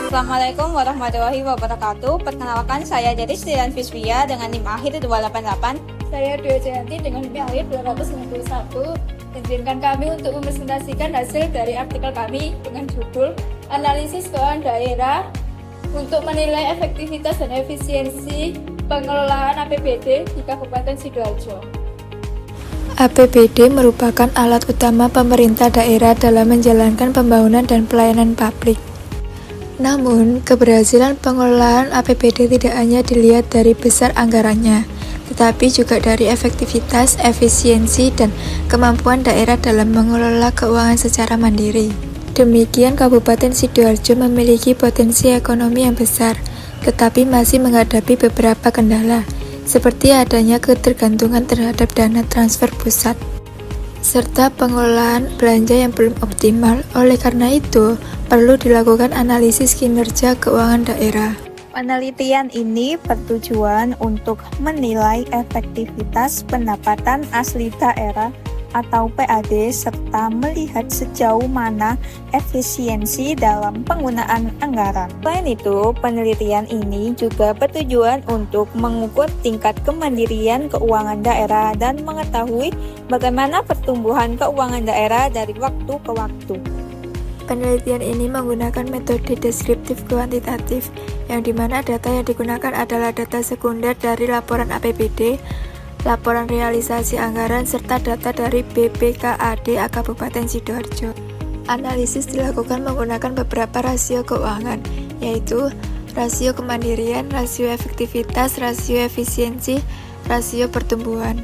Assalamualaikum warahmatullahi wabarakatuh. Perkenalkan, saya Deris Dilan Fisvia dengan NIM akhir 288. Saya Dwi Jayanti dengan NIM akhir 291. Izinkan kami untuk mempresentasikan hasil dari artikel kami dengan judul Analisis Keuangan Daerah untuk menilai efektivitas dan efisiensi pengelolaan APBD di Kabupaten Sidoarjo. APBD merupakan alat utama pemerintah daerah dalam menjalankan pembangunan dan pelayanan publik. Namun, keberhasilan pengelolaan APBD tidak hanya dilihat dari besar anggarannya, tetapi juga dari efektivitas, efisiensi, dan kemampuan daerah dalam mengelola keuangan secara mandiri. Demikian, Kabupaten Sidoarjo memiliki potensi ekonomi yang besar, tetapi masih menghadapi beberapa kendala, seperti adanya ketergantungan terhadap dana transfer pusat, serta pengelolaan belanja yang belum optimal. Oleh karena itu, perlu dilakukan analisis kinerja keuangan daerah. Penelitian ini bertujuan untuk menilai efektivitas pendapatan asli daerah atau PAD serta melihat sejauh mana efisiensi dalam penggunaan anggaran. Selain itu, penelitian ini juga bertujuan untuk mengukur tingkat kemandirian keuangan daerah dan mengetahui bagaimana pertumbuhan keuangan daerah dari waktu ke waktu. Penelitian ini menggunakan metode deskriptif kuantitatif, yang dimana data yang digunakan adalah data sekunder dari laporan APBD, laporan realisasi anggaran, serta data dari BPKAD Kabupaten Sidoarjo. Analisis dilakukan menggunakan beberapa rasio keuangan, yaitu rasio kemandirian, rasio efektivitas, rasio efisiensi, rasio pertumbuhan.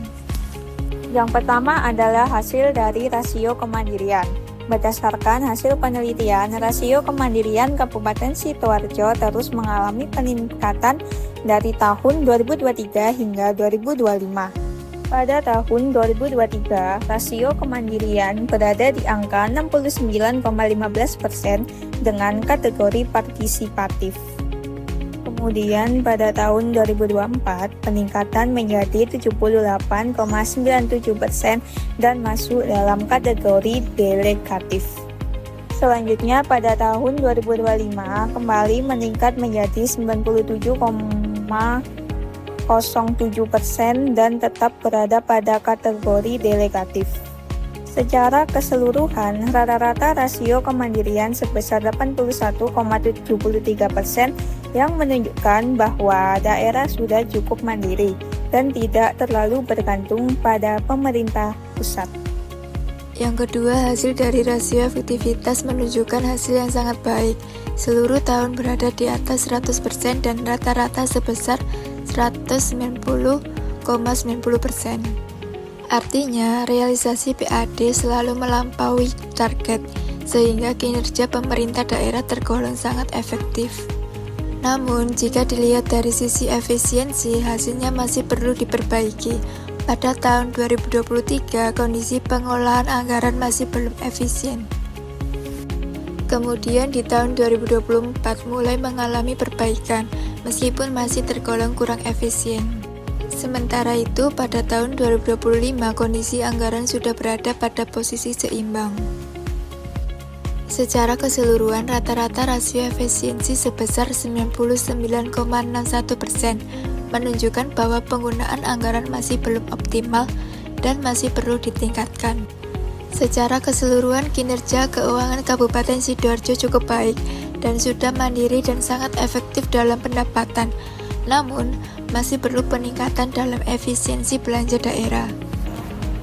Yang pertama adalah hasil dari rasio kemandirian. Berdasarkan hasil penelitian, rasio kemandirian Kabupaten Sidoarjo terus mengalami peningkatan dari tahun 2023 hingga 2025. Pada tahun 2023, rasio kemandirian berada di angka 69,15% dengan kategori partisipatif. Kemudian pada tahun 2024, peningkatan menjadi 78,97% dan masuk dalam kategori delegatif. Selanjutnya pada tahun 2025 kembali meningkat menjadi 97,07% dan tetap berada pada kategori delegatif. Secara keseluruhan, rata-rata rasio kemandirian sebesar 81,73% yang menunjukkan bahwa daerah sudah cukup mandiri dan tidak terlalu bergantung pada pemerintah pusat. Yang kedua, hasil dari rasio efektivitas menunjukkan hasil yang sangat baik. Seluruh tahun berada di atas 100% dan rata-rata sebesar 190,90%. Artinya, realisasi PAD selalu melampaui target, sehingga kinerja pemerintah daerah tergolong sangat efektif. Namun, jika dilihat dari sisi efisiensi, hasilnya masih perlu diperbaiki. Pada tahun 2023, kondisi pengolahan anggaran masih belum efisien. Kemudian di tahun 2024 mulai mengalami perbaikan, meskipun masih tergolong kurang efisien. Sementara itu, pada tahun 2025, kondisi anggaran sudah berada pada posisi seimbang. Secara keseluruhan, rata-rata rasio efisiensi sebesar 99,61%, menunjukkan bahwa penggunaan anggaran masih belum optimal dan masih perlu ditingkatkan. Secara keseluruhan, kinerja keuangan Kabupaten Sidoarjo cukup baik dan sudah mandiri dan sangat efektif dalam pendapatan. Namun, masih perlu peningkatan dalam efisiensi belanja daerah.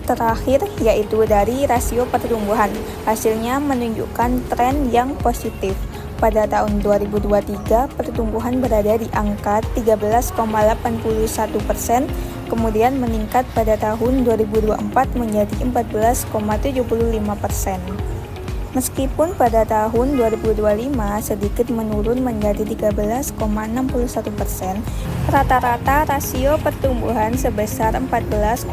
Terakhir, yaitu dari rasio pertumbuhan. Hasilnya menunjukkan tren yang positif. Pada tahun 2023, pertumbuhan berada di angka 13,81%, kemudian meningkat pada tahun 2024 menjadi 14,75%. Meskipun pada tahun 2025 sedikit menurun menjadi 13,61%, rata-rata rasio pertumbuhan sebesar 14,06%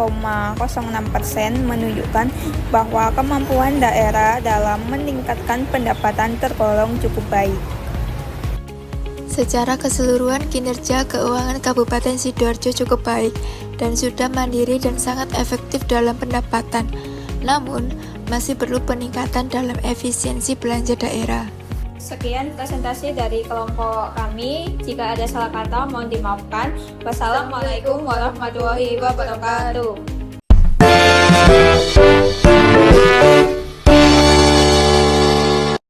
menunjukkan bahwa kemampuan daerah dalam meningkatkan pendapatan tergolong cukup baik. Secara keseluruhan, kinerja keuangan Kabupaten Sidoarjo cukup baik dan sudah mandiri dan sangat efektif dalam pendapatan. Namun, masih perlu peningkatan dalam efisiensi belanja daerah. Sekian presentasi dari kelompok kami. Jika ada salah kata mohon dimaafkan. Wassalamualaikum warahmatullahi wabarakatuh.